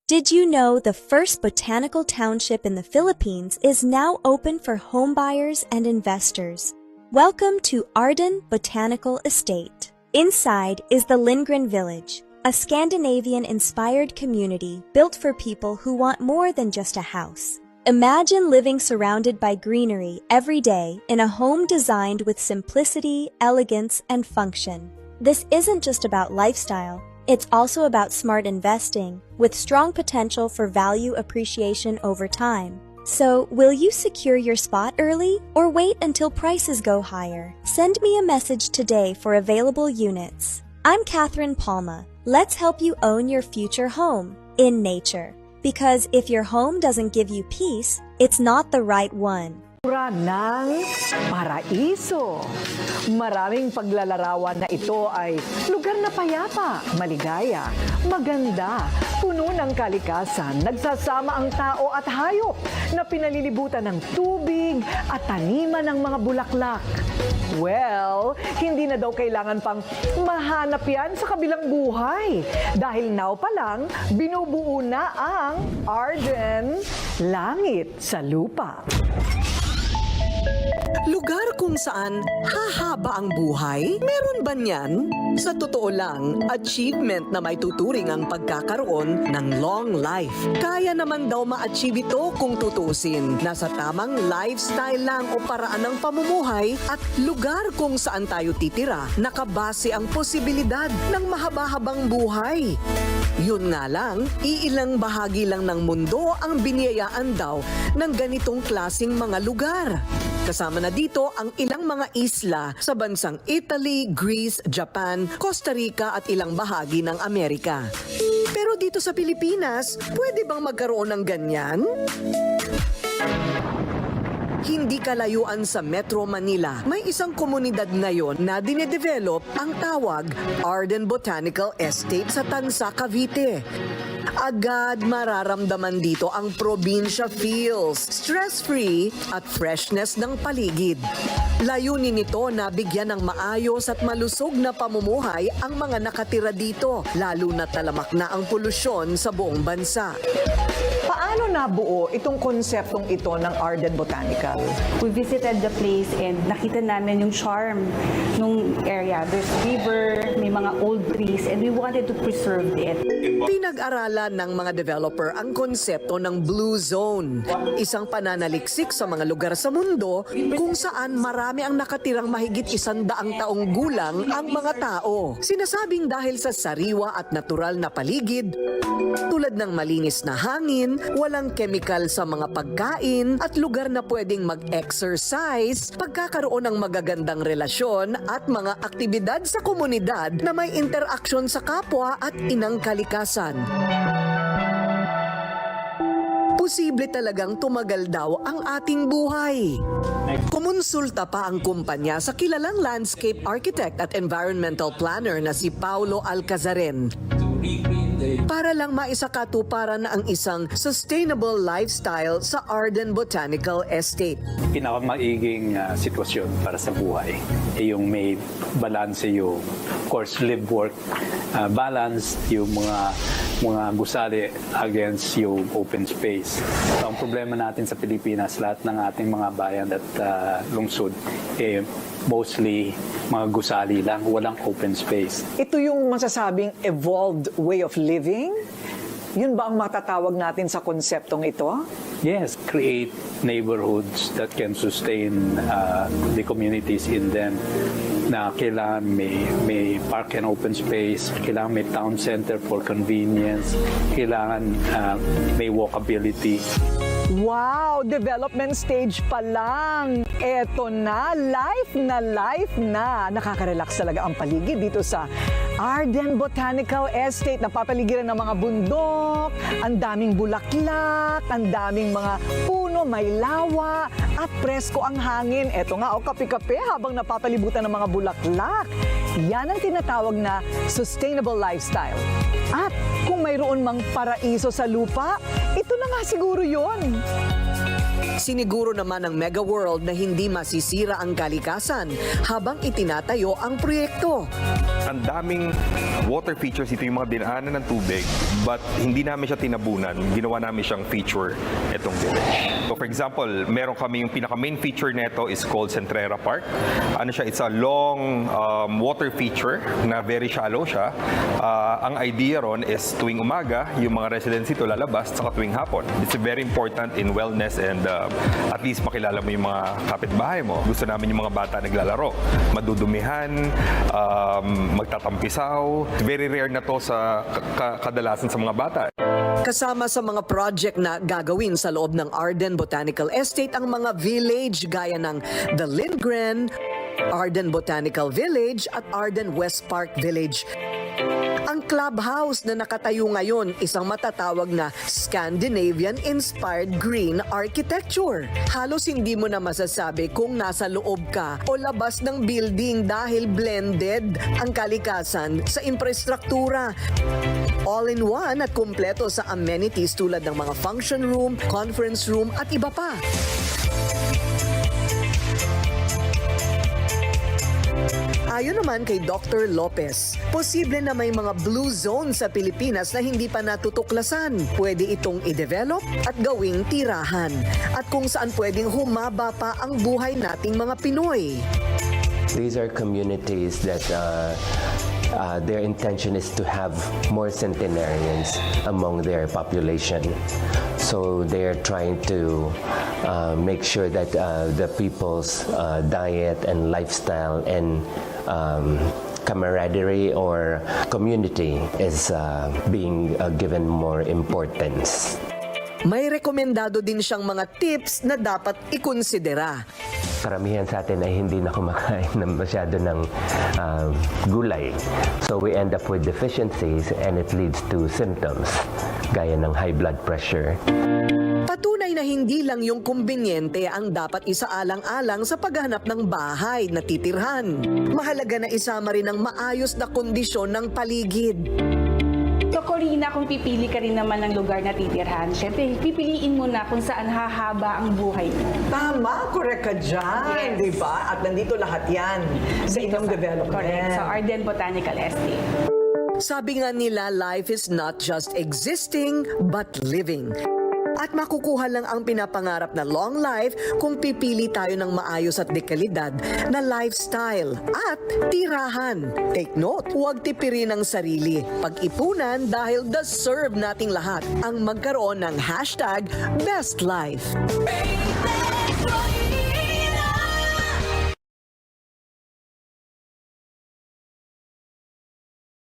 Did you know the first botanical township in the Philippines is now open for homebuyers and investors? Welcome to Arden Botanical Estate. Inside is the Lindgren Village, a Scandinavian-inspired community built for people who want more than just a house. Imagine living surrounded by greenery every day in a home designed with simplicity, elegance, and function. This isn't just about lifestyle. It's also about smart investing, with strong potential for value appreciation over time. So, will you secure your spot early or wait until prices go higher? Send me a message today for available units. I'm Catherine Palma. Let's help you own your future home in nature. Because if your home doesn't give you peace, it's not the right one. Ng paraiso. Maraming paglalarawan na ito ay lugar na payapa, maligaya, maganda, puno ng kalikasan, nagsasama ang tao at hayop na pinalilibutan ng tubig at taniman ng mga bulaklak. Well, hindi na daw kailangan pang mahanap yan sa kabilang buhay. Dahil now pa lang, binubuo na ang Arden Langit sa Lupa. Lugar kung saan hahaba ang buhay? Meron ba niyan? Sa totoo lang, achievement na may tuturing ang pagkakaroon ng long life. Kaya naman daw ma-achieve ito kung tutusin. Nasa tamang lifestyle lang o paraan ng pamumuhay at lugar kung saan tayo titira, nakabase ang posibilidad ng mahaba-habang buhay. Yun nga lang, iilang bahagi lang ng mundo ang biniyayaan daw ng ganitong klasing mga lugar. Kasama na dito ang ilang mga isla sa bansang Italy, Greece, Japan, Costa Rica at ilang bahagi ng Amerika. Pero dito sa Pilipinas, pwede bang magkaroon ng ganyan? Hindi kalayuan sa Metro Manila, may isang komunidad ngayon na dinedevelop ang tawag Arden Botanical Estate sa Tansa, Cavite. Agad mararamdaman dito ang probinsya feels, stress-free at freshness ng paligid. Layunin nito na bigyan ng maayos at malusog na pamumuhay ang mga nakatira dito, lalo na talamak na ang polusyon sa buong bansa. Paano nabuo itong konseptong ito ng Arden Botanical? We visited the place and nakita namin yung charm nung area. There's river, may mga old trees, and we wanted to preserve it. Pinag-aralan ng mga developer ang konsepto ng Blue Zone, isang pananaliksik sa mga lugar sa mundo kung saan marami ang nakatirang mahigit 100 taong gulang ang mga tao. Sinasabing dahil sa sariwa at natural na paligid, tulad ng malinis na hangin, walang chemical sa mga pagkain at lugar na pwedeng mag-exercise, pagkakaroon ng magagandang relasyon at mga aktibidad sa komunidad na may interaksyon sa kapwa at inang kalikasan. Posible talagang tumagal daw ang ating buhay. Kumonsulta pa ang kumpanya sa kilalang landscape architect at environmental planner na si Paulo Alcazaren para lang maisakatuparan ang isang sustainable lifestyle sa Arden Botanical Estate. Pinakamaiging sitwasyon para sa buhay ay yung may balance, yung of course live-work balance, yung mga gusali against yung open space. So, ang problema natin sa Pilipinas, lahat ng ating mga bayan at lungsod, mostly mga gusali lang, walang open space. Ito yung masasabing evolved way of living? Yun ba ang matatawag natin sa konseptong ito? Yes, create neighborhoods that can sustain the communities in them, na kailangan may park and open space, kailangan may town center for convenience, kailangan may walkability. Wow! Development stage pa lang. Eto na, life na. Nakaka-relax talaga ang paligid dito sa Arden Botanical Estate. Napapaligiran ng mga bundok, ang daming bulaklak, ang daming mga puno, may lawa, at presko ang hangin. Eto nga, kape-kape habang napapalibutan ng mga bulaklak. Yan ang tinatawag na sustainable lifestyle. At kung mayroon mang paraiso sa lupa, ito na nga siguro yun. Siniguro naman ng Mega World na hindi masisira ang kalikasan habang itinatayo ang proyekto. Ang daming water features, ito yung mga dinaanan ng tubig, but hindi namin siya tinabunan. Ginawa namin siyang feature itong village. So for example, meron kami yung pinaka-main feature nito is called Centrera Park. Ano siya? It's a long water feature na very shallow siya. Ang idea ron is tuwing umaga, yung mga residents ito lalabas, saka tuwing hapon. It's very important in wellness and at least makilala mo yung mga kapitbahay mo. Gusto namin yung mga bata naglalaro, madudumihan, magtatampisaw. Very rare na to sa kadalasan sa mga bata. Kasama sa mga project na gagawin sa loob ng Arden Botanical Estate ang mga village gaya ng The Lindgren, Arden Botanical Village at Arden West Park Village. Ang clubhouse na nakatayo ngayon, isang matatawag na Scandinavian-inspired green architecture. Halos hindi mo na masasabi kung nasa loob ka o labas ng building dahil blended ang kalikasan sa infrastruktura. All-in-one at kumpleto sa amenities tulad ng mga function room, conference room at iba pa. Ayon naman kay Dr. Lopez, posible na may mga blue zone sa Pilipinas na hindi pa natutuklasan. Pwede itong i-develop at gawing tirahan. At kung saan pwedeng humaba pa ang buhay nating mga Pinoy. These are communities that their intention is to have more centenarians among their population. So they are trying to make sure that the people's diet and lifestyle and camaraderie or community is being given more importance. May rekomendado din siyang mga tips na dapat ikonsidera. Karamihan sa atin ay hindi na kumakain ng masyado ng gulay. So we end up with deficiencies and it leads to symptoms gaya ng high blood pressure. Patunay na hindi lang yung kumbinyente ang dapat isaalang-alang sa paghanap ng bahay na titirhan. Mahalaga na isama rin ang maayos na kondisyon ng paligid. So Corina, kung pipili ka rin naman ng lugar na titirhan, syempre pipiliin mo na kung saan hahaba ang buhay mo. Tama, correct ka dyan, Yes. di ba? At nandito lahat yan sa inyong development. Correct. Sa Arden Botanical Estate. Sabi nga nila, life is not just existing, but living. At makukuha lang ang pinapangarap na long life kung pipili tayo ng maayos at dekalidad na lifestyle at tirahan. Take note, huwag tipirin ang sarili. Pag-ipunan dahil deserve nating lahat ang magkaroon ng #BestLife.